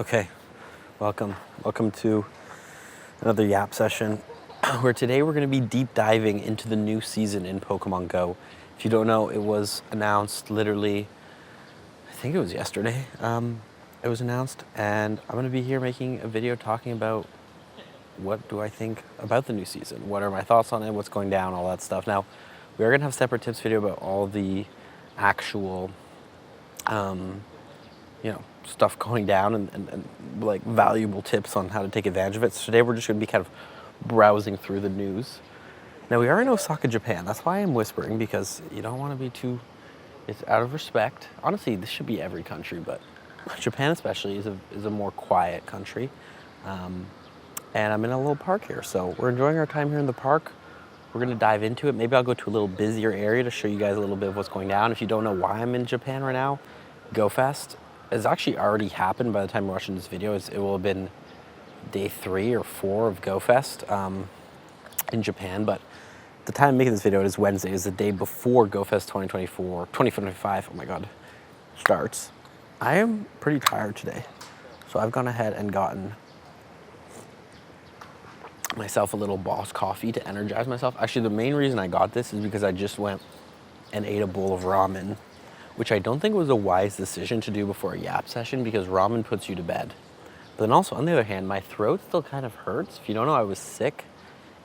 Okay, welcome to another YAP session where today we're going to be deep diving into the new season in Pokemon Go. If you don't know, it was announced literally, I think it was yesterday, it was announced, and I'm going to be here making a video talking about what do I think about the new season, what are my thoughts on it, what's going down, all that stuff. Now, we are going to have a separate tips video about all the actual stuff going down and like valuable tips on how to take advantage of it. So today we're just going to be kind of browsing through the news. Now we are in Osaka, Japan. That's why I'm whispering, because you don't want to be too, it's out of respect. Honestly, this should be every country, but Japan especially is a more quiet country. And I'm in a little park here. So we're enjoying our time here in the park. We're going to dive into it. Maybe I'll go to a little busier area to show you guys a little bit of what's going down. If you don't know why I'm in Japan right now, GoFest has actually already happened by the time we're watching this video. It will have been day 3 or 4 of GoFest in Japan, but the time I'm making this video, it is Wednesday. It's the day before GoFest 2025, oh my God, starts. I am pretty tired today, so I've gone ahead and gotten myself a little Boss coffee to energize myself. Actually, the main reason I got this is because I just went and ate a bowl of ramen, which I don't think was a wise decision to do before a YAP session, because ramen puts you to bed. But then also, on the other hand, my throat still kind of hurts. If you don't know, I was sick.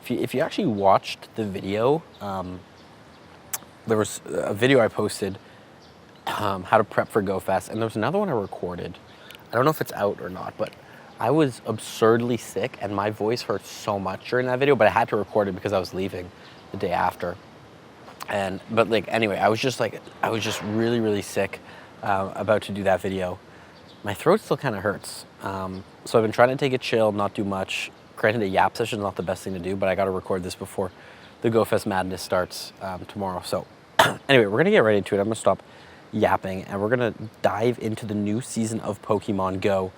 If you actually watched the video, there was a video I posted, how to prep for GoFest, and there was another one I recorded. I don't know if it's out or not, but I was absurdly sick, and my voice hurt so much during that video, but I had to record it because I was leaving the day after. But anyway, I was just really, really sick, about to do that video. My throat still kind of hurts. So I've been trying to take it chill, not do much. Granted, a YAP session is not the best thing to do, but I got to record this before the GoFest madness starts tomorrow. So anyway, we're going to get right into it. I'm going to stop yapping, and we're going to dive into the new season of Pokemon Go.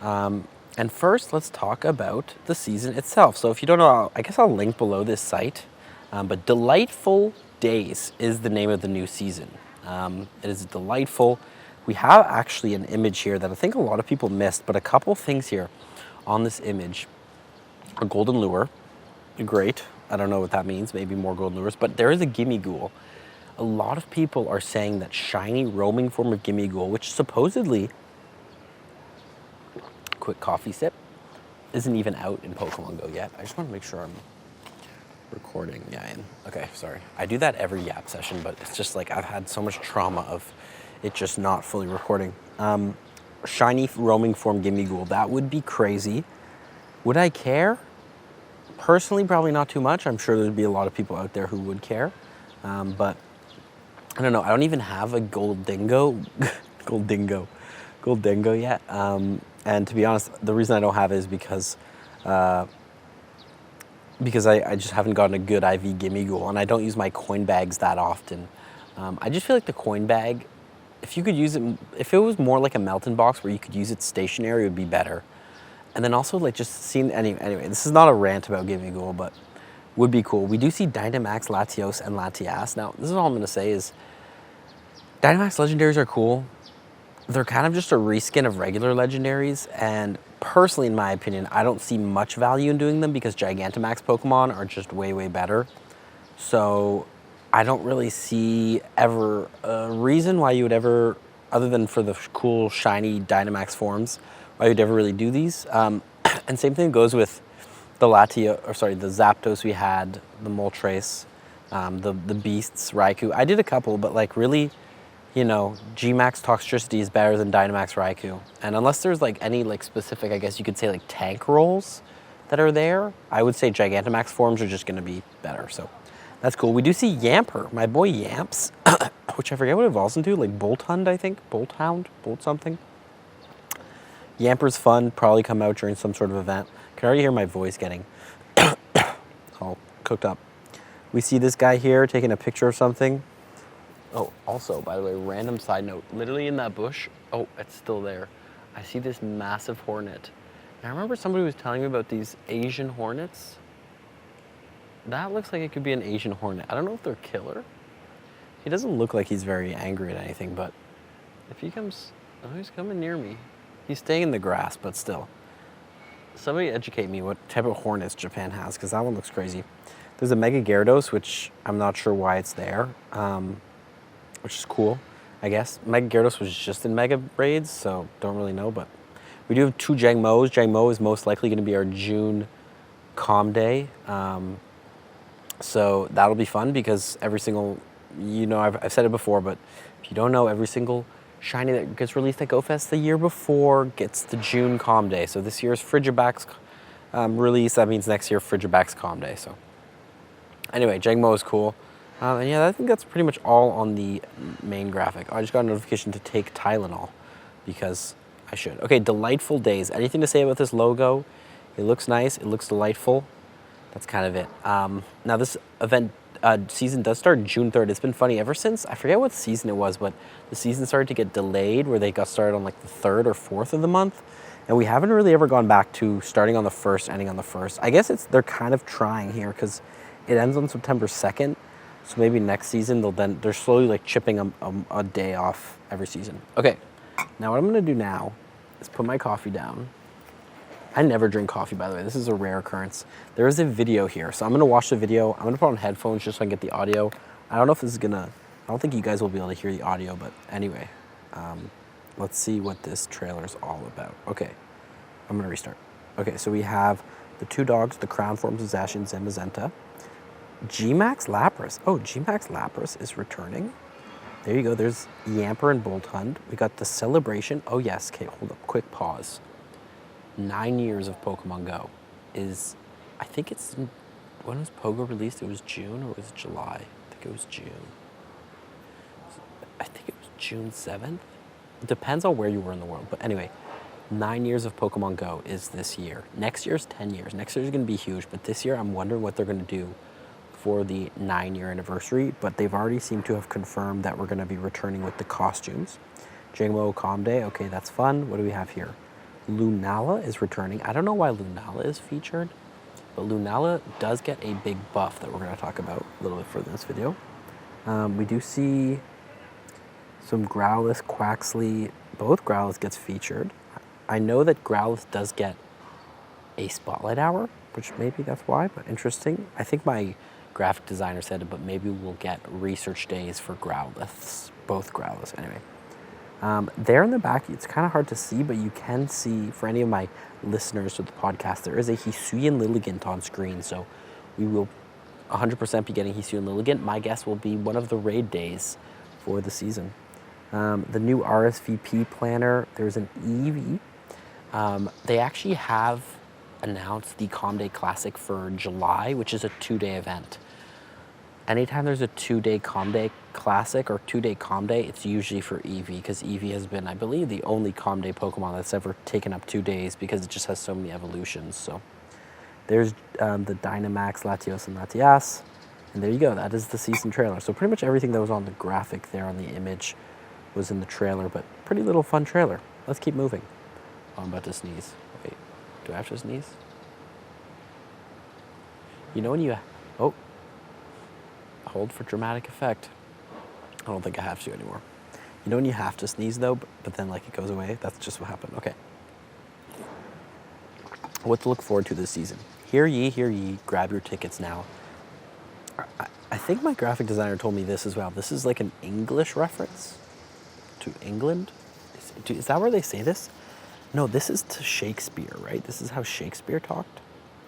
And first, let's talk about the season itself. So if you don't know, I guess I'll link below this site. But Delightful Days is the name of the new season. It is delightful. We have actually an image here that I think a lot of people missed, but a couple things here on this image. A golden lure, great. I don't know what that means, maybe more golden lures, but there is a Gimmighoul. A lot of people are saying that shiny roaming form of Gimmighoul, which supposedly, quick coffee sip, isn't even out in Pokemon Go yet. I just want to make sure I'm recording. Yeah, I am. Okay, sorry. I do that every YAP session, but it's just like I've had so much trauma of it just not fully recording. Shiny roaming form Gimmighoul, that would be crazy. Would I care? Personally, probably not too much. I'm sure there'd be a lot of people out there who would care. But I don't know. I don't even have a gold dingo yet. And to be honest, the reason I don't have it is because I just haven't gotten a good IV Gimmighoul, and I don't use my coin bags that often. I just feel like the coin bag, if you could use it, if it was more like a Melton box where you could use it stationary, it would be better. And then also just seeing, anyway, this is not a rant about Gimmighoul, but would be cool. We do see Dynamax, Latios, and Latias. Now, this is all I'm going to say is Dynamax legendaries are cool. They're kind of just a reskin of regular legendaries, and personally, in my opinion, I don't see much value in doing them because Gigantamax Pokemon are just way, way better. So I don't really see ever a reason why you would ever, other than for the cool, shiny Dynamax forms, why you'd ever really do these. And same thing goes with the the Zapdos we had, the Moltres, the Beasts, Raikou. I did a couple, but really, Gmax Toxtricity is better than Dynamax Raikou. And unless there's any specific, I guess you could say tank rolls that are there, I would say Gigantamax forms are just going to be better. So that's cool. We do see Yamper, my boy Yamps, which I forget what it evolves into, Bolthund, I think, Bolt something. Yamper's fun, probably come out during some sort of event. Can already hear my voice getting all cooked up. We see this guy here taking a picture of something. Oh, also, by the way, random side note, literally in that bush, oh, it's still there. I see this massive hornet. And I remember somebody was telling me about these Asian hornets. That looks like it could be an Asian hornet. I don't know if they're killer. He doesn't look like he's very angry at anything, but if he comes, oh, he's coming near me. He's staying in the grass, but still. Somebody educate me what type of hornets Japan has, because that one looks crazy. There's a Mega Gyarados, which I'm not sure why it's there, which is cool, I guess. Mega Gyarados was just in Mega Raids, so don't really know, but we do have 2 Jangmos. Jangmo is most likely going to be our June Calm Day. So that'll be fun because every single, I've said it before, but if you don't know, every single shiny that gets released at GoFest the year before gets the June Calm Day. So this year's Frigiback's release, that means next year Frigiback's Calm Day. So anyway, Jangmo is cool. And yeah, I think that's pretty much all on the main graphic. I just got a notification to take Tylenol because I should. Okay, Delightful Days. Anything to say about this logo? It looks nice. It looks delightful. That's kind of it. Now this event season does start June 3rd. It's been funny ever since, I forget what season it was, but the season started to get delayed where they got started on like the 3rd or 4th of the month. And we haven't really ever gone back to starting on the 1st, ending on the 1st. I guess they're kind of trying here because it ends on September 2nd. So maybe next season they're slowly like chipping a day off every season. Okay, now what I'm gonna do now is put my coffee down. I never drink coffee, by the way. This is a rare occurrence. There is a video here, so I'm gonna watch the video. I'm gonna put on headphones just so I can get the audio. I don't know if this is I don't think you guys will be able to hear the audio, but anyway, let's see what this trailer is all about. Okay, I'm gonna restart. Okay, so we have the 2 dogs, the crown forms of Zacian and Zamazenta. G-Max Lapras. Oh, G-Max Lapras is returning. There you go. There's Yamper and Boltund. We got the celebration. Oh, yes. Okay, hold up. Quick pause. 9 years of Pokemon Go I think it's, when was Pogo released? It was June or was it July? I think it was June. I think it was June 7th. It depends on where you were in the world. But anyway, 9 years of Pokemon Go is this year. Next year's 10 years. Next year's going to be huge. But this year, I'm wondering what they're going to do for the 9-year anniversary, but they've already seemed to have confirmed that we're going to be returning with the costumes. Jangmo Calm Day, okay, that's fun. What do we have here? Lunala is returning. I don't know why Lunala is featured, but Lunala does get a big buff that we're going to talk about a little bit further in this video. We do see some Growlithe, Quaxley. Both Growlithe gets featured. I know that Growlithe does get a spotlight hour, which maybe that's why, but interesting. I think my graphic designer said it, but maybe we'll get research days for Growlithes, both Growlithes. Anyway, there in the back, it's kind of hard to see, but you can see, for any of my listeners to the podcast, there is a Hisuian Lilligant on screen, so we will 100% be getting Hisuian Lilligant. My guess will be one of the raid days for the season. The new RSVP planner, there's an Eevee. They actually have announced the Calm Day Classic for July, which is a 2-day event. Anytime there's a 2-day Calm Day Classic or 2-day Calm Day, it's usually for Eevee, because Eevee has been, I believe, the only Calm Day Pokemon that's ever taken up 2 days because it just has so many evolutions. So there's the Dynamax, Latios, and Latias. And there you go. That is the season trailer. So pretty much everything that was on the graphic there on the image was in the trailer, but pretty little fun trailer. Let's keep moving. Oh, I'm about to sneeze. Wait, do I have to sneeze? You know when you... Oh. Hold for dramatic effect. I don't think I have to anymore. You know when you have to sneeze though, but then like it goes away? That's just what happened. Okay. What to look forward to this season. Hear ye, grab your tickets now. I think my graphic designer told me this as well. This is like an English reference to England. Is that where they say this? No, this is to Shakespeare, right? This is how Shakespeare talked.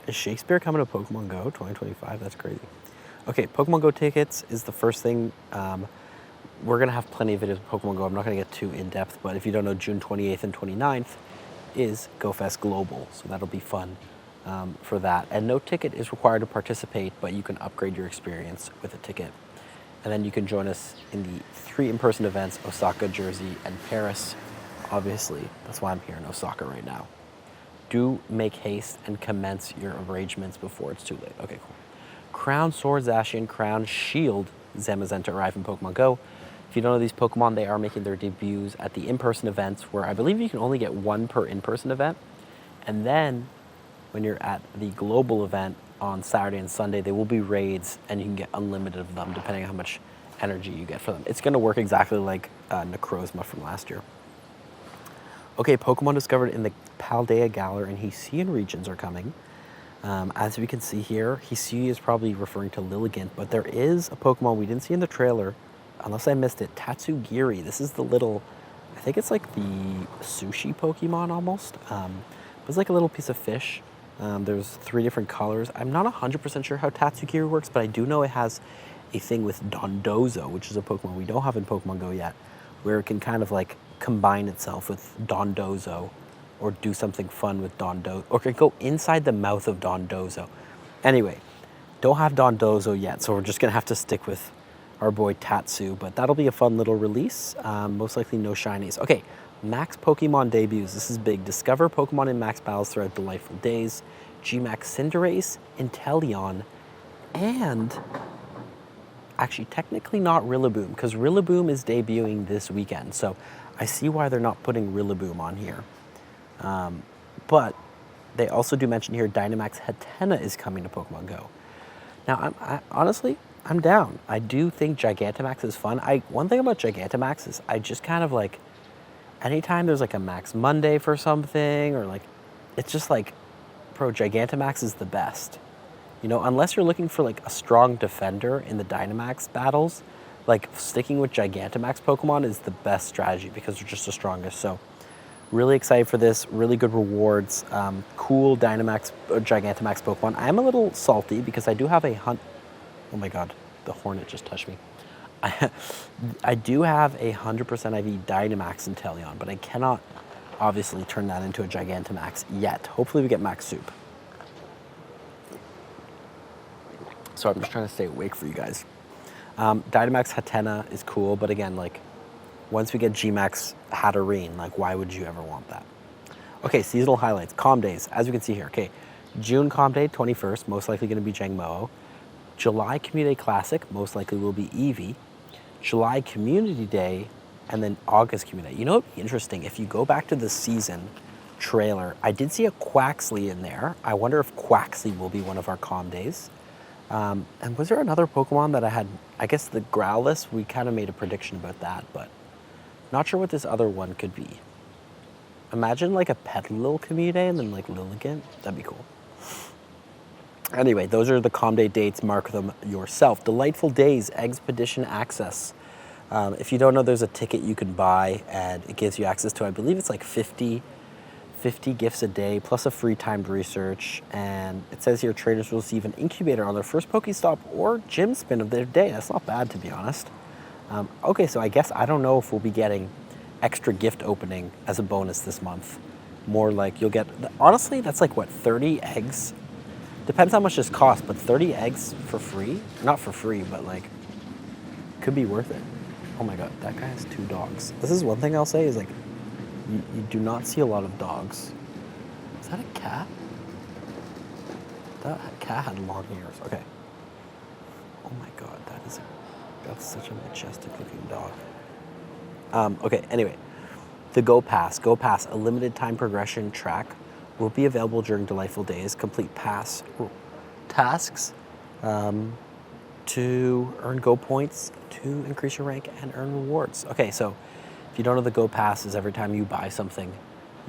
Is Shakespeare coming to Pokemon Go 2025? That's crazy. Okay, Pokemon Go tickets is the first thing. We're going to have plenty of videos of Pokemon Go. I'm not going to get too in-depth, but if you don't know, June 28th and 29th is GoFest Global, so that'll be fun for that. And no ticket is required to participate, but you can upgrade your experience with a ticket. And then you can join us in the 3 in-person events, Osaka, Jersey, and Paris. Obviously, that's why I'm here in Osaka right now. Do make haste and commence your arrangements before it's too late. Okay, cool. Crown Sword Zacian, Crown Shield Zamazenta arrive in Pokemon Go. If you don't know these Pokemon, they are making their debuts at the in-person events, where I believe you can only get 1 per in-person event. And then when you're at the global event on Saturday and Sunday, they will be raids, and you can get unlimited of them depending on how much energy you get for them. It's going to work exactly like Necrozma from last year. Okay, Pokemon discovered in the Paldea Galar and Hisuian regions are coming. As we can see here, Hisui is probably referring to Lilligant, but there is a Pokemon we didn't see in the trailer, unless I missed it, Tatsugiri. This is the little, I think it's like the sushi Pokemon almost. It's like a little piece of fish. There's 3 different colors. I'm not 100% sure how Tatsugiri works, but I do know it has a thing with Dondozo, which is a Pokemon we don't have in Pokemon Go yet, where it can kind of like combine itself with Dondozo, or do something fun with Dondozo, or can go inside the mouth of Dondozo. Anyway, don't have Dondozo yet, so we're just gonna have to stick with our boy Tatsu, but that'll be a fun little release. Most likely no shinies. Okay, Max Pokemon debuts. This is big. Discover Pokemon in Max battles throughout delightful days. Gmax Cinderace, Inteleon, and actually technically not Rillaboom, because Rillaboom is debuting this weekend, so I see why they're not putting Rillaboom on here. But they also do mention here Dynamax Hatena is coming to Pokemon Go. Now, honestly, I'm down. I do think Gigantamax is fun. One thing about Gigantamax is I just kind of like, anytime there's like a Max Monday for something, or like, it's just like, bro, Gigantamax is the best. You know, unless you're looking for like a strong defender in the Dynamax battles, like sticking with Gigantamax Pokemon is the best strategy because they're just the strongest. So really excited for this, really good rewards, cool Dynamax, Gigantamax Pokemon. I'm a little salty because I do have a oh my God, the Hornet just touched me. I do have a 100% IV Dynamax Inteleon, but I cannot obviously turn that into a Gigantamax yet. Hopefully we get Max Soup. So I'm just trying to stay awake for you guys. Dynamax Hatena is cool, but again, like, once we get Gmax Hatterene, like, why would you ever want that? Okay, seasonal highlights, Calm Days, as you can see here. Okay, June Calm Day, 21st, most likely going to be Jangmo. July Community Day Classic, most likely will be Eevee. July Community Day, and then August Community Day. You know what would be interesting? If you go back to the season trailer, I did see a Quaxly in there. I wonder if Quaxly will be one of our Calm Days. And was there another Pokemon that I had? I guess the Growlithe, we kind of made a prediction about that, but not sure what this other one could be. Imagine like a Petalil Community Day and then like Lilligant. That'd be cool. Anyway, those are the Calm Day dates. Mark them yourself. Delightful Days, Expedition Access. If you don't know, there's a ticket you can buy and it gives you access to, I believe it's like 50 gifts a day, plus a free timed research. And it says here traders will receive an incubator on their first Pokestop or gym spin of their day. That's not bad, to be honest. Okay, so I guess I don't know if we'll be getting extra gift opening as a bonus this month. More like you'll get, honestly, that's like what, 30 eggs? Depends how much this costs, but 30 eggs for free? Not for free, but like, could be worth it. Oh my God, that guy has 2 dogs. This is one thing I'll say is like, you do not see a lot of dogs. Is that a cat? That cat had long ears. Okay. Oh my God, that's such a majestic looking dog. Okay, anyway. The Go Pass, a limited time progression track, will be available during Delightful Days. Complete pass tasks to earn Go points to increase your rank and earn rewards. Okay, so if you don't know, the Go Pass is every time you buy something,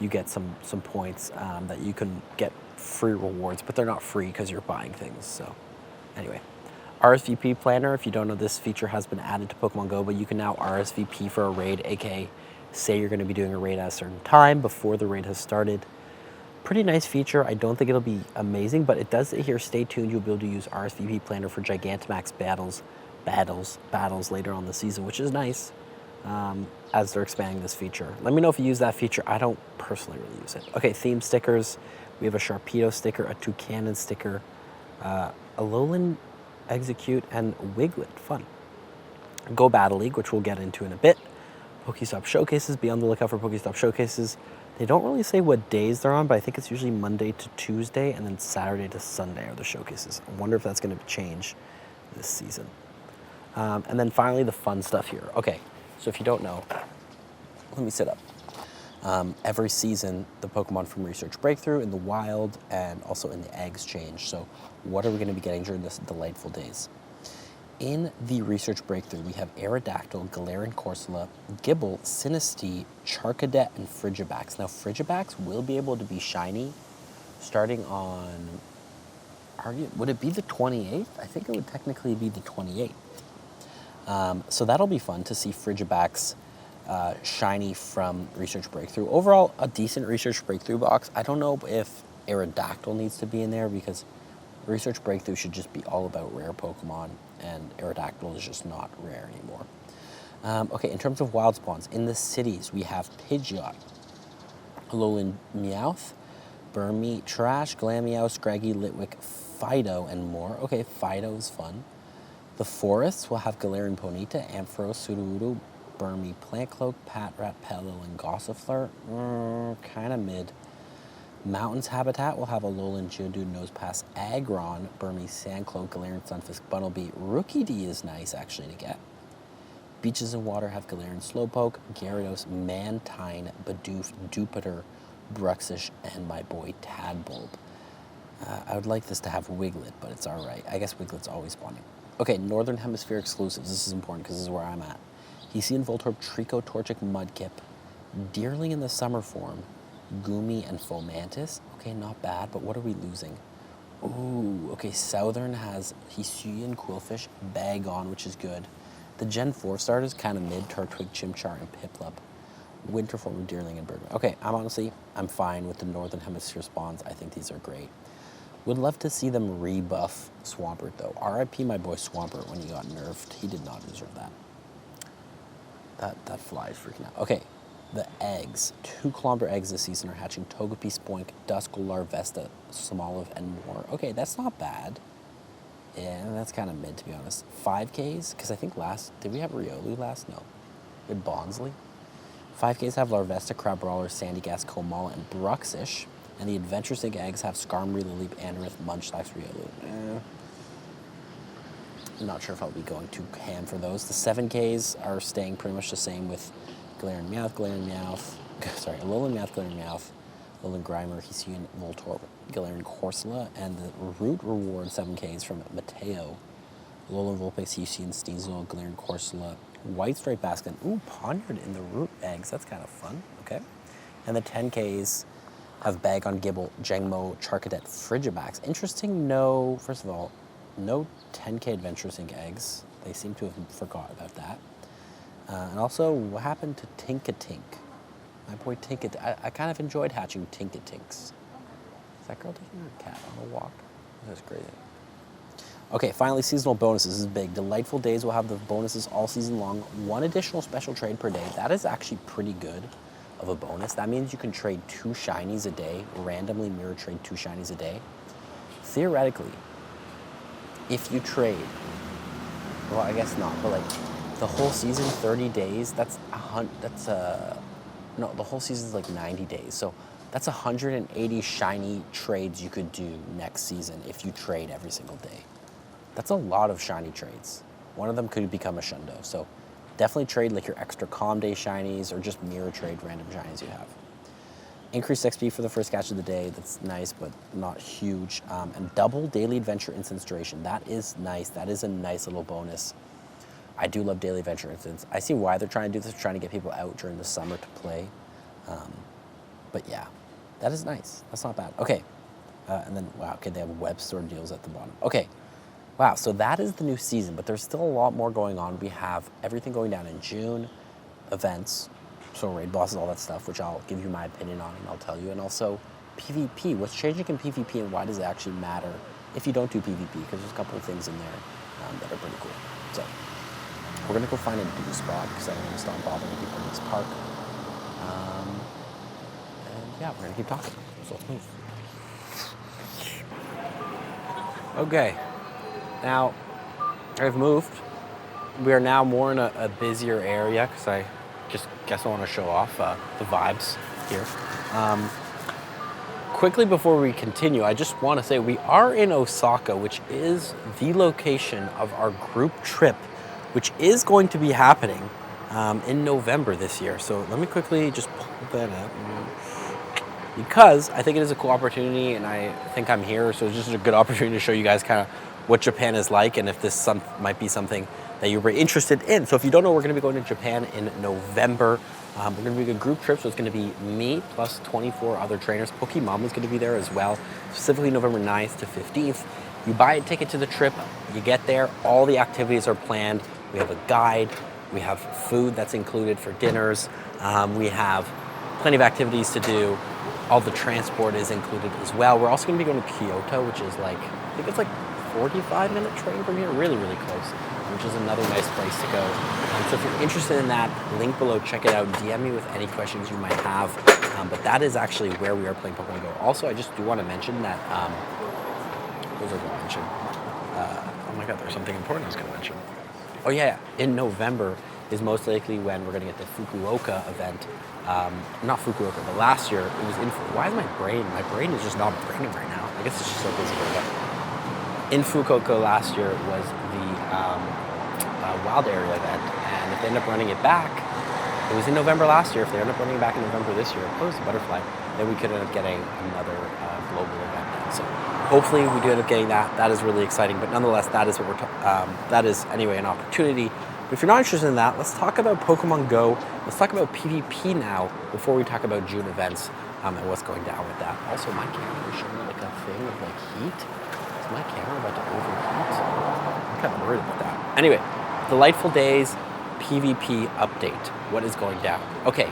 you get some points that you can get free rewards, but they're not free because you're buying things. So anyway, RSVP Planner, if you don't know, this feature has been added to Pokemon Go, but you can now RSVP for a raid, aka say you're going to be doing a raid at a certain time before the raid has started. Pretty nice feature. I don't think it'll be amazing, but it does say here, stay tuned. You'll be able to use RSVP Planner for Gigantamax battles later on the season, which is nice as they're expanding this feature. Let me know if you use that feature. I don't personally really use it. Okay, theme stickers. We have a Sharpedo sticker, a Toucanon sticker, a Alolan Execute, and Wiglet. Fun. Go Battle League, which we'll get into in a bit. Pokestop Showcases. Be on the lookout for Pokestop Showcases. They don't really say what days they're on, but I think it's usually Monday to Tuesday and then Saturday to Sunday are the showcases. I wonder if that's going to change this season. And then finally, the fun stuff here. Okay, so if you don't know, let me sit up. Every season, the Pokemon from Research Breakthrough in the wild and also in the eggs change. So what are we going to be getting during this Delightful Days? In the research breakthrough, we have Aerodactyl, Galarian Corsola, Gibble, Sinistee, Charcadet, and Frigibax. Now, Frigibax will be able to be shiny starting on, would it be the 28th? I think it would technically be the 28th. So that'll be fun to see Frigibax shiny from Research Breakthrough. Overall, a decent Research Breakthrough box. I don't know if Aerodactyl needs to be in there because Research Breakthrough should just be all about rare Pokemon, and Aerodactyl is just not rare anymore. Okay, in terms of wild spawns, in the cities, we have Pidgeot, Alolan Meowth, Burmy, Trash, Glameow, Scraggy, Litwick, Fido, and more. Okay, Fido is fun. The forests will have Galarian Ponyta, Ampharos, Sudowoodo, Burmy, Plantcloak, Patrat, Pelil, and Gossifleur. Kind of mid. Mountains habitat will have Alolan Geodude, Nosepass, Aggron, Burmy, Sandcloak, Galarian Sunfisk, Bunnelby. Rookie D is nice actually to get. Beaches and water have Galarian Slowpoke, Gyarados, Mantine, Bidoof, Jupiter, Bruxish, and my boy Tadbulb. I would like this to have Wiglet, but it's alright. I guess Wiglet's always spawning. Okay, Northern Hemisphere exclusives. This is important because this is where I'm at. Hisuian, Voltorb, Trico, Torchic, Mudkip, Deerling in the summer form, Goomy, and Fomantis. Okay, not bad, but what are we losing? Ooh, okay, Southern has Hisuian, Quillfish, Bagon, which is good. The Gen 4 starters, kind of mid, Turtwig, Chimchar, and Piplup. Winter form of Deerling and Birdman. Okay, I'm fine with the Northern Hemisphere spawns. I think these are great. Would love to see them rebuff Swampert, though. RIP my boy Swampert when he got nerfed. He did not deserve that. That fly is freaking out. Okay, the eggs. 2 kilometer eggs this season are hatching Togepi, Spoink, Duskull, Larvesta, Smoliv, and more. Okay, that's not bad. Yeah, that's kind of mid, to be honest. 5Ks, because I think did we have Riolu last? No. We had Bonsley. 5Ks have Larvesta, Crabrawler, Sandygast, Komala, and Bruxish. And the Adventurous eggs have Skarmory, Lileep, Anorith, Munchlax, Riolu. I'm not sure if I'll be going too ham for those. The 7Ks are staying pretty much the same with Galarian Meowth, Alolan Meowth, Galarian Meowth, Alolan Grimer, Hisuian, Voltorb, Galarian Corsola, and the Root Reward 7Ks from Mateo, Alolan Vulpix, Hisuian, Sneasel, Galarian Corsola, White Stripe Baskin. Ooh, Poniard in the root eggs. That's kind of fun. Okay. And the 10Ks have Bagon, Gibble, Jangmo, Charcadet, Frigibax. Interesting, first of all, no 10K Adventurous Ink eggs. They seem to have forgot about that. And also, what happened to Tinkatink? My boy Tinkatink. I kind of enjoyed hatching Tinkatinks. Is that girl taking her cat on a walk? That's crazy. Okay, finally, seasonal bonuses. This is big. Delightful Days will have the bonuses all season long. 1 additional special trade per day. That is actually pretty good of a bonus. That means you can trade 2 shinies a day, randomly mirror trade 2 shinies a day. Theoretically, if you trade, well, I guess not, but like the whole season, 30 days, the whole season's like 90 days. So that's 180 shiny trades you could do next season if you trade every single day. That's a lot of shiny trades. One of them could become a Shundo. So definitely trade like your extra Calm Day shinies or just mirror trade random shinies you have. Increased XP for the first catch of the day. That's nice, but not huge. And double daily adventure instance duration. That is nice. That is a nice little bonus. I do love daily adventure instance. I see why they're trying to do this, trying to get people out during the summer to play. But yeah, that is nice. That's not bad. Okay. And then, wow, okay, they have web store deals at the bottom. Okay. Wow, so that is the new season, but there's still a lot more going on. We have everything going down in June, events, so raid bosses, all that stuff, which I'll give you my opinion on and I'll tell you. And also PvP, what's changing in PvP and why does it actually matter if you don't do PvP? Because there's a couple of things in there that are pretty cool. So we're gonna go find a new spot because I don't want to stop bothering people in this park. And yeah, we're gonna keep talking, so let's move. Okay. Now, I've moved. We are now more in a busier area because I just guess I want to show off the vibes here. Quickly before we continue, I just want to say we are in Osaka, which is the location of our group trip, which is going to be happening in November this year. So let me quickly just pull that up. because I think it is a cool opportunity, and I think I'm here, so it's just a good opportunity to show you guys kind of what Japan is like, and if this might be something that you're very interested in. So if you don't know, we're going to be going to Japan in November. We're going to be a group trip, so it's going to be me plus 24 other trainers. Pokémon is going to be there as well, specifically November 9th to 15th. You buy a ticket to the trip, you get there, all the activities are planned. We have a guide, we have food that's included for dinners, we have plenty of activities to do. All the transport is included as well. We're also going to be going to Kyoto, which is like, I think it's like 45-minute train from here, really, really close, which is another nice place to go. So if you're interested in that, link below, check it out. DM me with any questions you might have. But that is actually where we are playing Pokemon Go. Also, I just do want to mention that, what was I going to mention? Oh my God, there's something important I was going to mention. Oh yeah, in November is most likely when we're going to get the Fukuoka event. Not Fukuoka, but last year it was in. Why is my brain is just not braining right now. I guess it's just so busy here. But in Fukuoka last year was the wild area event, and if they end up running it back, it was in November last year. If they end up running it back in November this year, opposed to Butterfly, then we could end up getting another global event. So hopefully we do end up getting that. That is really exciting. But nonetheless, that is what that is anyway an opportunity. But if you're not interested in that, let's talk about Pokemon Go. Let's talk about PvP now before we talk about June events and what's going down with that. Also, my camera is showing like a thing of like heat. Is my camera about to overheat? I'm kind of worried about that. Anyway, Delightful Days PvP update. What is going down? Okay,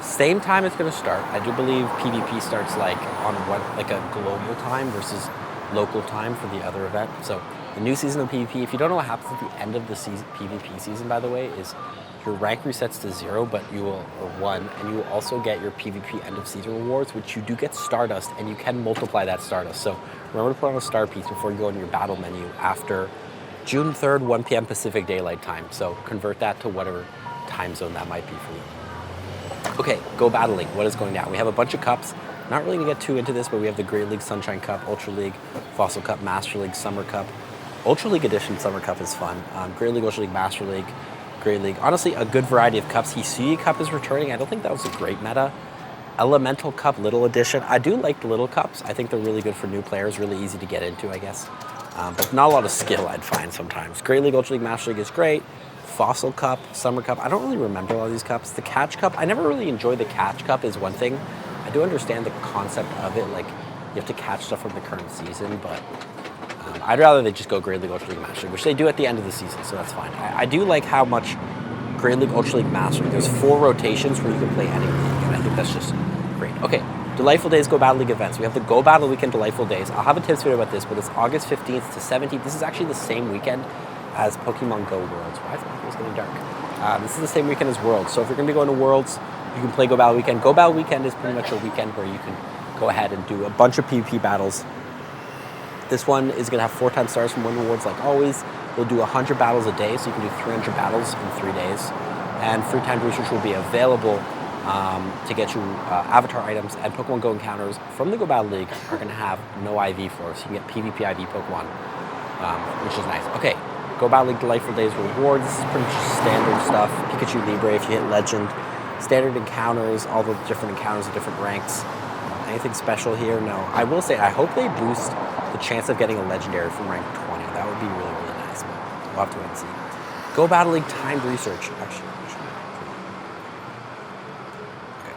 same time it's going to start. I do believe PvP starts like on like a global time versus local time for the other event. So the new season of PvP, if you don't know what happens at the end of the season, PvP season, by the way, is your rank resets to 0, but you will, or 1, and you will also get your PvP end of season rewards, which you do get Stardust, and you can multiply that Stardust. So remember to put on a star piece before you go in your battle menu after June 3rd, 1 p.m. Pacific Daylight Time. So convert that to whatever time zone that might be for you. Okay, Go Battling. What is going down? We have a bunch of cups. Not really going to get too into this, but we have the Great League Sunshine Cup, Ultra League, Fossil Cup, Master League, Summer Cup. Ultra League Edition Summer Cup is fun. Great League, Ultra League, Master League, Great League. Honestly, a good variety of cups. Hisui Cup is returning. I don't think that was a great meta. Elemental Cup Little Edition. I do like the little cups. I think they're really good for new players, really easy to get into, I guess. But not a lot of skill, I'd find sometimes. Great League, Ultra League, Master League is great. Fossil Cup, Summer Cup. I don't really remember all these cups. The Catch Cup, I never really enjoyed the Catch Cup is one thing. I do understand the concept of it, like you have to catch stuff from the current season, but I'd rather they just go Great League, Ultra League, Master League, which they do at the end of the season, so that's fine. I do like how much Great League, Ultra League, Master League, there's 4 rotations where you can play any league, and I think that's just great. Okay, Delightful Days Go Battle League events. We have the Go Battle Weekend Delightful Days. I'll have a tips video about this, but it's August 15th to 17th. This is actually the same weekend as Pokemon Go Worlds. Why is it getting dark? This is the same weekend as Worlds, so if you're going to be going to Worlds, you can play Go Battle Weekend. Go Battle Weekend is pretty much a weekend where you can go ahead and do a bunch of PvP battles. This one is going to have 4 times stars from win rewards like always. We'll do 100 battles a day, so you can do 300 battles in 3 days. And free timed research will be available to get you avatar items, and Pokemon Go encounters from the Go Battle League are going to have no IV for us. So you can get PvP IV Pokemon, which is nice. Okay, Go Battle League Delightful Days rewards. This is pretty much standard stuff. Pikachu Libre if you hit Legend. Standard encounters, all the different encounters of different ranks. Anything special here? No. I will say, I hope they boost the chance of getting a legendary from rank 20. That would be really, really nice, but we'll have to wait and see. Go Battle League timed research. Actually. Okay.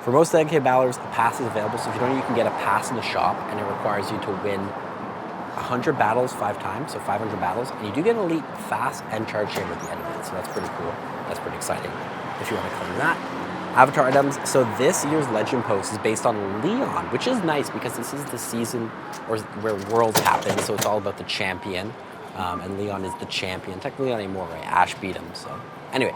For most NK battlers, a pass is available, so if you don't, you can get a pass in the shop, and it requires you to win 100 battles 5 times, so 500 battles, and you do get an elite fast and charge chamber at the end of it, so that's pretty cool. That's pretty exciting if you want to claim that. Avatar items. So this year's Legend Post is based on Leon, which is nice because this is the season where Worlds happen, so it's all about the champion, and Leon is the champion. Technically not anymore, right? Ash beat him, so. Anyway,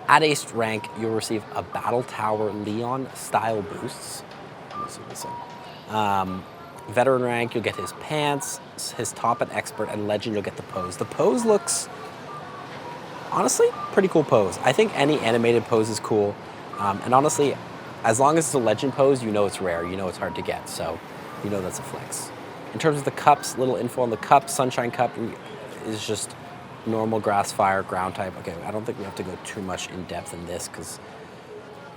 at Ace rank, you'll receive a Battle Tower Leon style boosts. Let me see this one. Veteran rank, you'll get his pants, his top and expert, and Legend, you'll get the pose. The pose looks, honestly, pretty cool pose. I think any animated pose is cool. And honestly, as long as it's a Legend pose, you know it's rare, you know it's hard to get, so you know that's a flex. In terms of the cups, little info on the cup. Sunshine Cup is just normal grass, fire, ground type. Okay, I don't think we have to go too much in depth in this because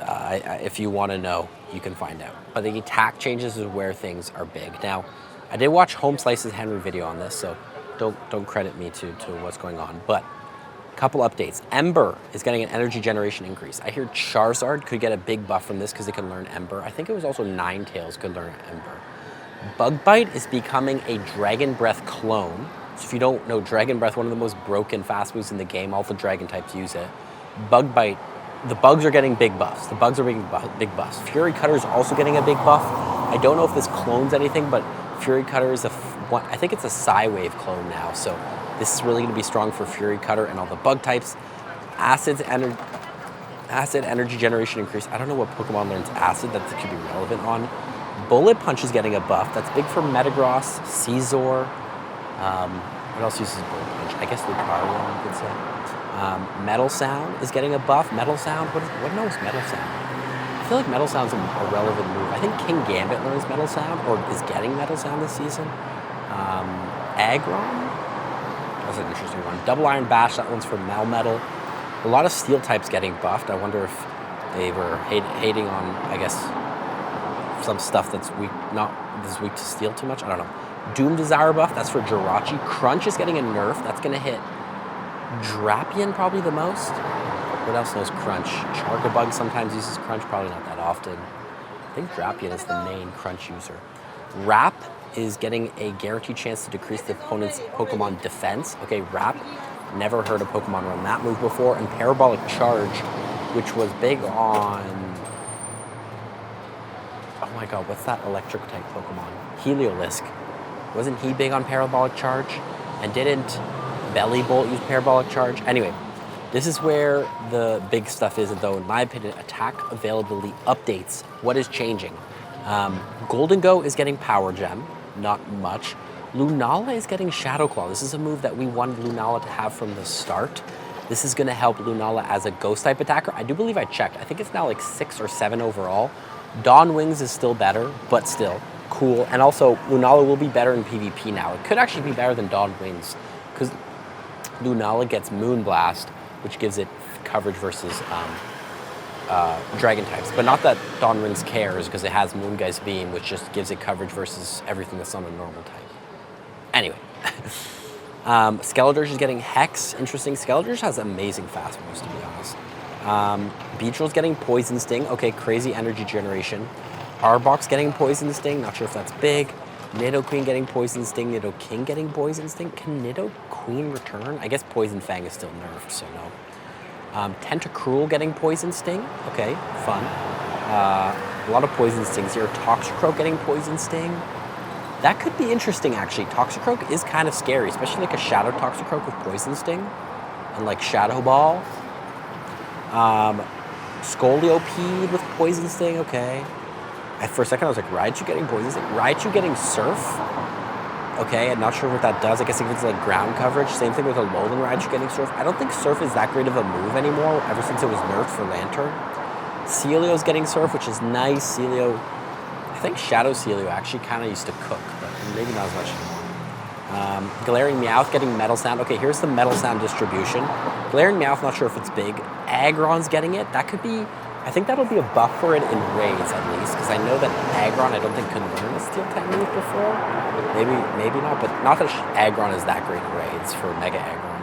If you want to know, you can find out. But the attack changes is where things are big. Now, I did watch Home Slice's Henry video on this, so don't credit me to what's going on. But a couple updates. Ember is getting an energy generation increase. I hear Charizard could get a big buff from this because it can learn Ember. I think it was also Ninetales could learn Ember. Bug Bite is becoming a Dragon Breath clone. So if you don't know, Dragon Breath, one of the most broken fast moves in the game. All the Dragon types use it. Bug Bite, the bugs are getting big buffs. The bugs are getting big buffs. Fury Cutter is also getting a big buff. I don't know if this clones anything, but Fury Cutter is I think it's a Psywave clone now. So this is really going to be strong for Fury Cutter and all the bug types. Acid energy generation increase. I don't know what Pokemon learns acid that could be relevant on. Bullet Punch is getting a buff. That's big for Metagross, Caesar. What else uses Bullet Punch? I guess Lucario, you could say. Metal Sound is getting a buff. Metal Sound, what knows Metal Sound? I feel like Metal Sound's a relevant move. I think King Gambit learns Metal Sound, or is getting Metal Sound this season. Aggron? That's an interesting one. Double Iron Bash, that one's for Melmetal. A lot of Steel types getting buffed. I wonder if they were hating on, I guess, some stuff that's weak to Steel too much. I don't know. Doom Desire buff, that's for Jirachi. Crunch is getting a nerf. That's going to hit Drapion probably the most. What else knows Crunch? Chargabug sometimes uses Crunch, probably not that often. I think Drapion is the main Crunch user. Wrap is getting a guaranteed chance to decrease the opponent's Pokemon defense. Okay, Wrap. Never heard a Pokemon run that move before. And Parabolic Charge, which was big on... Oh my god, what's that electric type Pokemon? Heliolisk. Wasn't he big on Parabolic Charge? And didn't Bellibolt use Parabolic Charge? Anyway, this is where the big stuff is, though, in my opinion. Attack availability updates. What is changing? Golden Go is getting Power Gem. Not much. Lunala is getting Shadow Claw. This is a move that we wanted Lunala to have from the start. This is going to help Lunala as a Ghost-type attacker. I do believe I checked. I think it's now like 6 or 7 overall. Dawn Wings is still better, but still cool. And also, Lunala will be better in PvP now. It could actually be better than Dawn Wings because Lunala gets Moonblast, which gives it coverage versus Dragon types. But not that Dawn Wings cares because it has Moongeist Beam, which just gives it coverage versus everything that's on a normal type. Anyway, Skeledirge is getting Hex. Interesting. Skeledirge has amazing fast moves, to be honest. Beedrill's getting Poison Sting. Okay, crazy energy generation. Arbok's getting Poison Sting. Not sure if that's big. Nidoqueen getting Poison Sting. Nidoking getting Poison Sting. Can Nidoqueen return? I guess Poison Fang is still nerfed, so no. Tentacruel getting Poison Sting. Okay, fun. A lot of Poison Stings here. Toxicroak getting Poison Sting. That could be interesting, actually. Toxicroak is kind of scary, especially like a Shadow Toxicroak with Poison Sting and like Shadow Ball. Scoliopeed with Poison Sting, okay. For a second I was like, Raichu getting Poison Sting? Raichu getting Surf? Okay, I'm not sure what that does. I guess it gives like ground coverage. Same thing with a Alolan Raichu getting Surf. I don't think Surf is that great of a move anymore, ever since it was nerfed for Lantern. Celio's getting Surf, which is nice. Celio, I think Shadow Celio actually kind of used to cook, but maybe not as much anymore. Galarian Meowth getting Metal Sound. Okay, here's the Metal Sound distribution. Galarian Meowth, not sure if it's big. Aggron's getting it. That could be, I think that'll be a buff for it in raids at least, because I know that Aggron I don't think could learn a Steel type move before. Maybe not, but not that Aggron is that great in raids for Mega Aggron.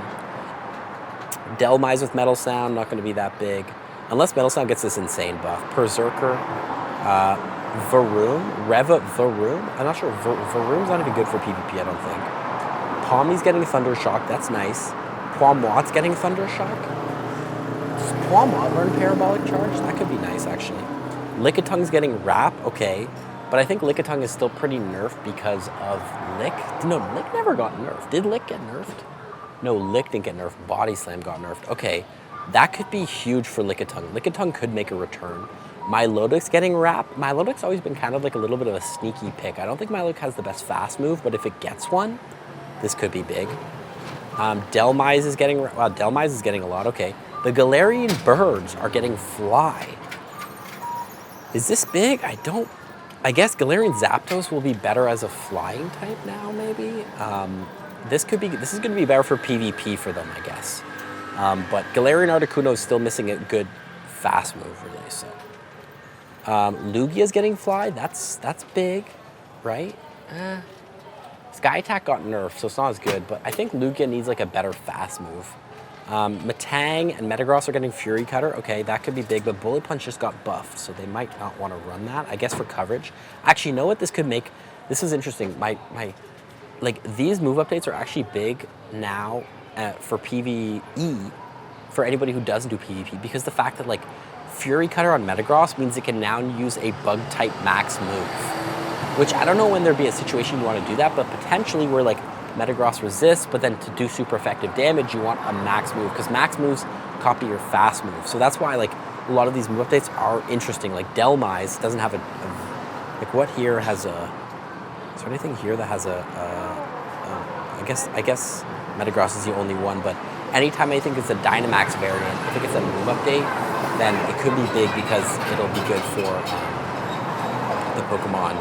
Delmise with Metal Sound, not going to be that big. Unless Metal Sound gets this insane buff. Berserker. Varoom? Varoom? I'm not sure. Varoom's not even good for PvP, I don't think. Pawmi's getting Thunder Shock. That's nice. Pawmot's getting Thunder Shock. Does Pawmot learn Parabolic Charge? That could be nice, actually. Lickitungu's getting Wrap. Okay. But I think Lickitung is still pretty nerfed because of Lick. No, Lick never got nerfed. Did Lick get nerfed? No, Lick didn't get nerfed. Body Slam got nerfed. Okay. That could be huge for Lickitung. Lickitung could make a return. Milotic's getting Wrap. Milotic's always been kind of like a little bit of a sneaky pick. I don't think Milotic has the best fast move, but if it gets one, this could be big. Delmise is getting, wow, Delmise is getting a lot, okay. The Galarian birds are getting Fly. Is this big? I guess Galarian Zapdos will be better as a flying type now, maybe? This is gonna be better for PvP for them, I guess. But Galarian Articuno is still missing a good fast move, really. So Lugia's getting Fly. That's big, right? Sky Attack got nerfed, so it's not as good, but I think Lugia needs like a better fast move. Matang and Metagross are getting Fury Cutter. Okay, that could be big, but Bullet Punch just got buffed, so they might not want to run that, I guess, for coverage. Actually, you know what this could make? This is interesting. Like, these move updates are actually big now for PvE, for anybody who doesn't do PvP, because the fact that, like, Fury Cutter on Metagross means it can now use a Bug-type max move, which I don't know when there'd be a situation you want to do that, but potentially where, like, Metagross resists, but then to do super effective damage, you want a max move, because max moves copy your fast move. So that's why, like, a lot of these move updates are interesting. Like, Delmise doesn't have like, what here has a, is there anything here that has I guess Metagross is the only one, but anytime I think it's a Dynamax variant, I think it's a move update, then it could be big because it'll be good for the Pokemon,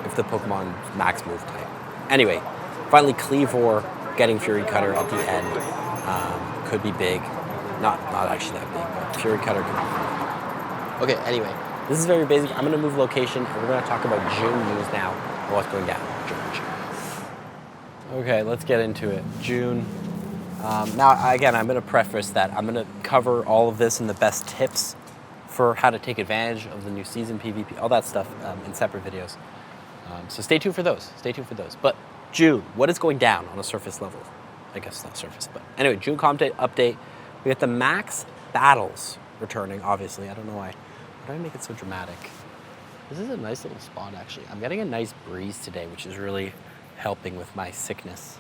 if the Pokemon max move type. Anyway, finally Cleavor getting Fury Cutter at the end could be big. Not actually that big, but Fury Cutter could be big. Okay, anyway, this is very basic. I'm gonna move location and we're gonna talk about June news now and what's going down in Georgia. Okay, let's get into it. June. Now, again, I'm gonna preface that I'm gonna cover all of this and the best tips for how to take advantage of the new season, PvP, all that stuff in separate videos. So stay tuned for those. But June, what is going down on a surface level? I guess not surface, but anyway, June update. We got the max battles returning, obviously. I don't know why. Why do I make it so dramatic? This is a nice little spot, actually. I'm getting a nice breeze today, which is really helping with my sickness.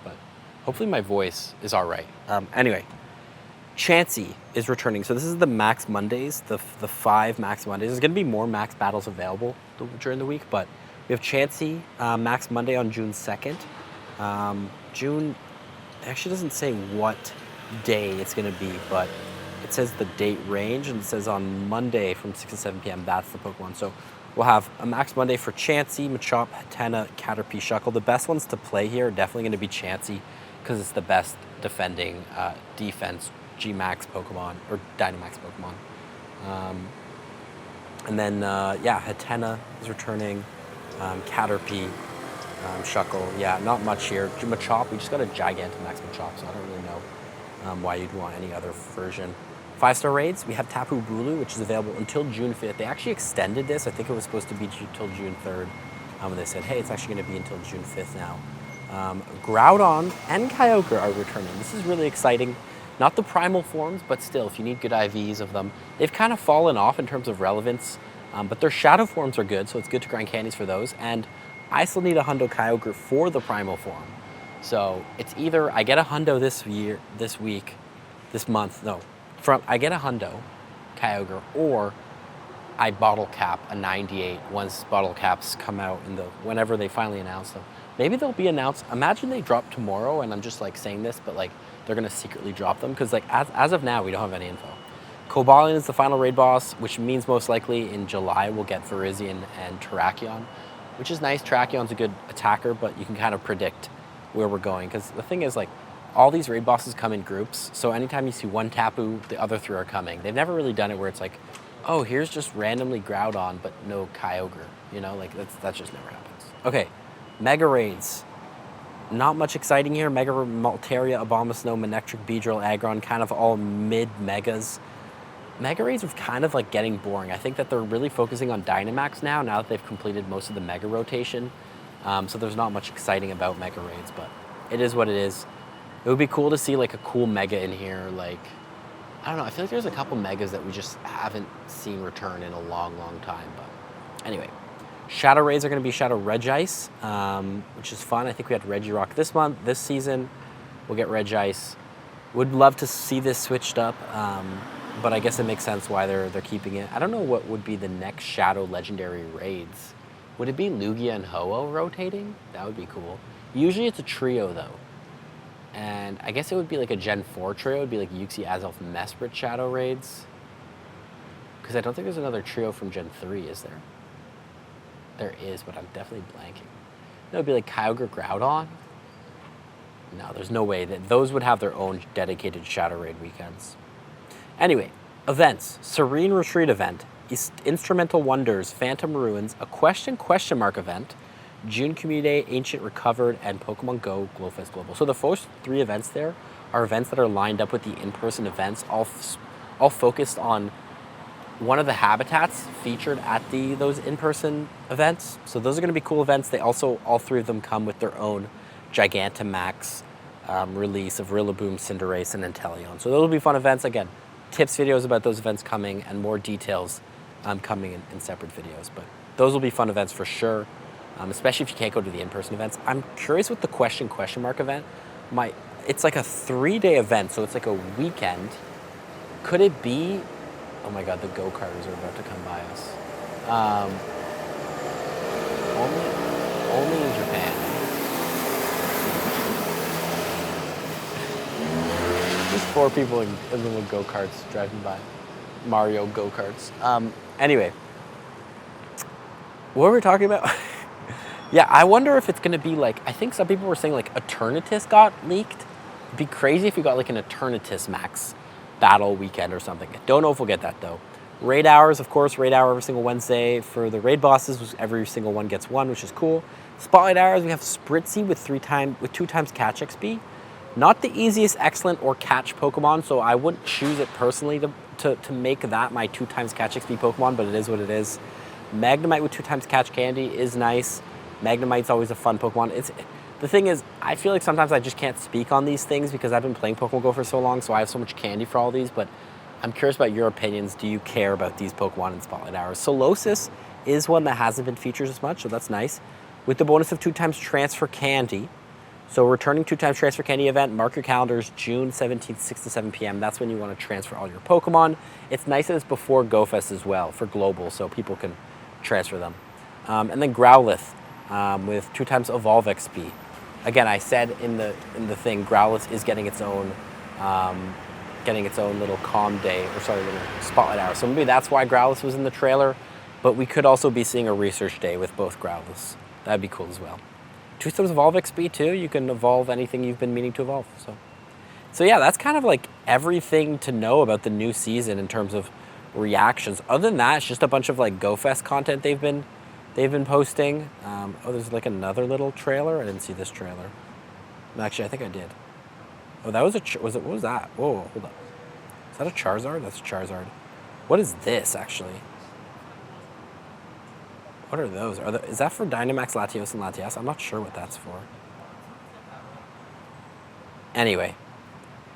But hopefully my voice is all right. Anyway, Chansey is returning. So this is the Max Mondays, the 5 Max Mondays. There's going to be more Max battles available during the week, but we have Chansey Max Monday on June 2nd. June, it actually doesn't say what day it's going to be, but it says the date range, and it says on Monday from 6 to 7 p.m. That's the Pokemon. So we'll have a Max Monday for Chansey, Machop, Hatena, Caterpie, Shuckle. The best ones to play here are definitely going to be Chansey because it's the best defending defense G-Max Pokemon, or Dynamax Pokemon. And then, yeah, Hatena is returning, Caterpie, Shuckle. Yeah, not much here. Machop, we just got a Gigantamax Machop, so I don't really know why you'd want any other version. 5-star raids, we have Tapu Bulu, which is available until June 5th. They actually extended this. I think it was supposed to be until June 3rd. And they said, hey, it's actually going to be until June 5th now. Groudon and Kyogre are returning. This is really exciting. Not the primal forms, but still, if you need good IVs of them. They've kind of fallen off in terms of relevance, but their shadow forms are good, so it's good to grind candies for those. And I still need a Hundo Kyogre for the primal form. So it's either I get a Hundo I get a Hundo Kyogre, or I bottle cap a 98 once bottle caps come out whenever they finally announce them. Maybe they'll be announced. Imagine they drop tomorrow, and I'm just like saying this, but like they're gonna secretly drop them because like as of now we don't have any info. Cobalion is the final raid boss, which means most likely in July we'll get Virizion and Terrakion, which is nice. Terrakion's a good attacker, but you can kind of predict where we're going because the thing is like all these raid bosses come in groups, so anytime you see one Tapu, the other 3 are coming. They've never really done it where it's like, oh, here's just randomly Groudon, but no Kyogre. You know, like that just never happens. Okay, Mega Raids. Not much exciting here. Mega Maltaria, Abomasnow, Manectric, Beedrill, Aggron, kind of all mid-megas. Mega Raids are kind of like getting boring. I think that they're really focusing on Dynamax now that they've completed most of the Mega rotation. So there's not much exciting about Mega Raids, but it is what it is. It would be cool to see like a cool Mega in here. Like, I don't know, I feel like there's a couple Megas that we just haven't seen return in a long, long time. But anyway, Shadow Raids are going to be Shadow Regice, which is fun. I think we had Regirock this season. We'll get Regice. Would love to see this switched up, but I guess it makes sense why they're keeping it. I don't know what would be the next Shadow Legendary Raids. Would it be Lugia and Ho-Oh rotating? That would be cool. Usually it's a trio though. And I guess it would be like a Gen 4 trio. It would be like Uxie, Azelf, Mesprit Shadow Raids. Because I don't think there's another trio from Gen 3, is there? There is, but I'm definitely blanking. That would be like Kyogre, Groudon. No, there's no way that those would have their own dedicated Shadow Raid weekends. Anyway, events. Serene Retreat event. Instrumental Wonders, Phantom Ruins, a question mark event, June Community Day, Ancient Recovered, and Pokemon Go Glowfest Global. So the first 3 events there are events that are lined up with the in-person events, all focused on one of the habitats featured at those in-person events. So those are going to be cool events. They also, all 3 of them come with their own Gigantamax release of Rillaboom, Cinderace, and Inteleon. So those will be fun events. Again, tips videos about those events coming, and more details coming in separate videos. But those will be fun events for sure, especially if you can't go to the in-person events. I'm curious with the question mark event. It's like a 3-day event, so it's like a weekend. Could it be? Oh my God, the go-karters are about to come by us. Only in Japan. There's 4 people in little go-karts driving by. Mario go-karts. Anyway, what were we talking about? Yeah, I wonder if it's going to be like, I think some people were saying like Eternatus got leaked. It'd be crazy if we got like an Eternatus Max battle weekend or something. Don't know if we'll get that though. Raid hours, of course, raid hour every single Wednesday for the raid bosses. Every single one gets 1, which is cool. Spotlight hours, we have Spritzy with 2 times catch XP. Not the easiest excellent or catch Pokemon, so I wouldn't choose it personally to make that my 2 times catch XP Pokemon, but it is what it is. Magnemite with 2 times catch candy is nice. Magnemite's always a fun Pokemon. The thing is, I feel like sometimes I just can't speak on these things because I've been playing Pokemon Go for so long, so I have so much candy for all these, but I'm curious about your opinions. Do you care about these Pokemon in Spotlight Hours? Solosis is one that hasn't been featured as much, so that's nice. With the bonus of 2 times transfer candy. So returning 2 times transfer candy event, mark your calendars, June 17th, 6 to 7 p.m. That's when you want to transfer all your Pokemon. It's nice that it's before GoFest as well for Global, so people can transfer them. And then Growlithe with 2 times Evolve XP. Again, I said in the thing, Growlithe is getting its own little little Spotlight Hour. So maybe that's why Growlithe was in the trailer, but we could also be seeing a research day with both Growlithes. That'd be cool as well. 2 times Evolve XP too. You can evolve anything you've been meaning to evolve. So yeah, that's kind of like everything to know about the new season in terms of reactions. Other than that, it's just a bunch of like GoFest content they've been posting. Oh, there's like another little trailer. I didn't see this trailer. Actually, I think I did. Oh, that was what was that? Whoa, hold up. Is that a Charizard? That's a Charizard. What is this actually? What are those? Is that for Dynamax, Latios, and Latias? I'm not sure what that's for. Anyway.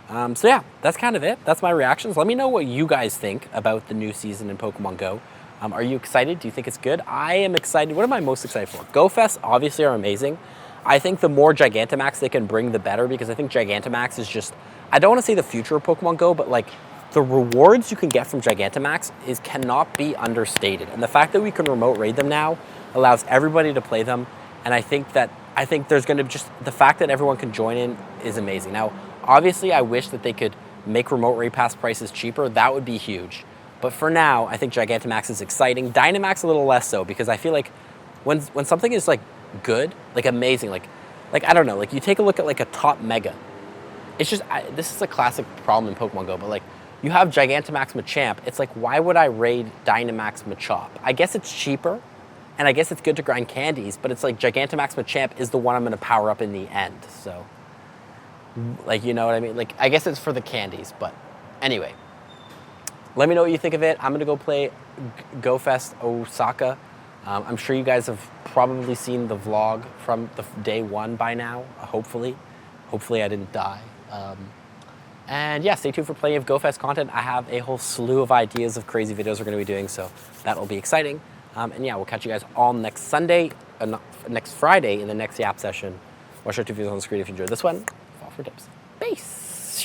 So yeah, that's kind of it. That's my reactions. Let me know what you guys think about the new season in Pokemon Go. Are you excited? Do you think it's good? I am excited. What am I most excited for? GoFest obviously are amazing. I think the more Gigantamax they can bring, the better, because I think Gigantamax is just, I don't want to say the future of Pokemon Go, but like the rewards you can get from Gigantamax cannot be understated. And the fact that we can remote raid them now allows everybody to play them. And I think there's going to just, the fact that everyone can join in is amazing. Now, obviously, I wish that they could make remote raid pass prices cheaper. That would be huge. But for now, I think Gigantamax is exciting. Dynamax a little less so, because I feel like when something is like good, like amazing, like I don't know, like you take a look at like a top mega. It's just, this is a classic problem in Pokemon Go, but like you have Gigantamax Machamp. It's like, why would I raid Dynamax Machop? I guess it's cheaper, and I guess it's good to grind candies, but it's like Gigantamax Machamp is the one I'm going to power up in the end. So, like, you know what I mean? Like, I guess it's for the candies, but anyway. Let me know what you think of it. I'm going to go play GoFest Osaka. I'm sure you guys have probably seen the vlog from the day 1 by now, hopefully. Hopefully I didn't die. And yeah, stay tuned for plenty of GoFest content. I have a whole slew of ideas of crazy videos we're going to be doing, so that'll be exciting. And yeah, we'll catch you guys all next Friday in the next YAP session. Watch our 2 videos on the screen if you enjoyed this one. Fall for tips. Peace!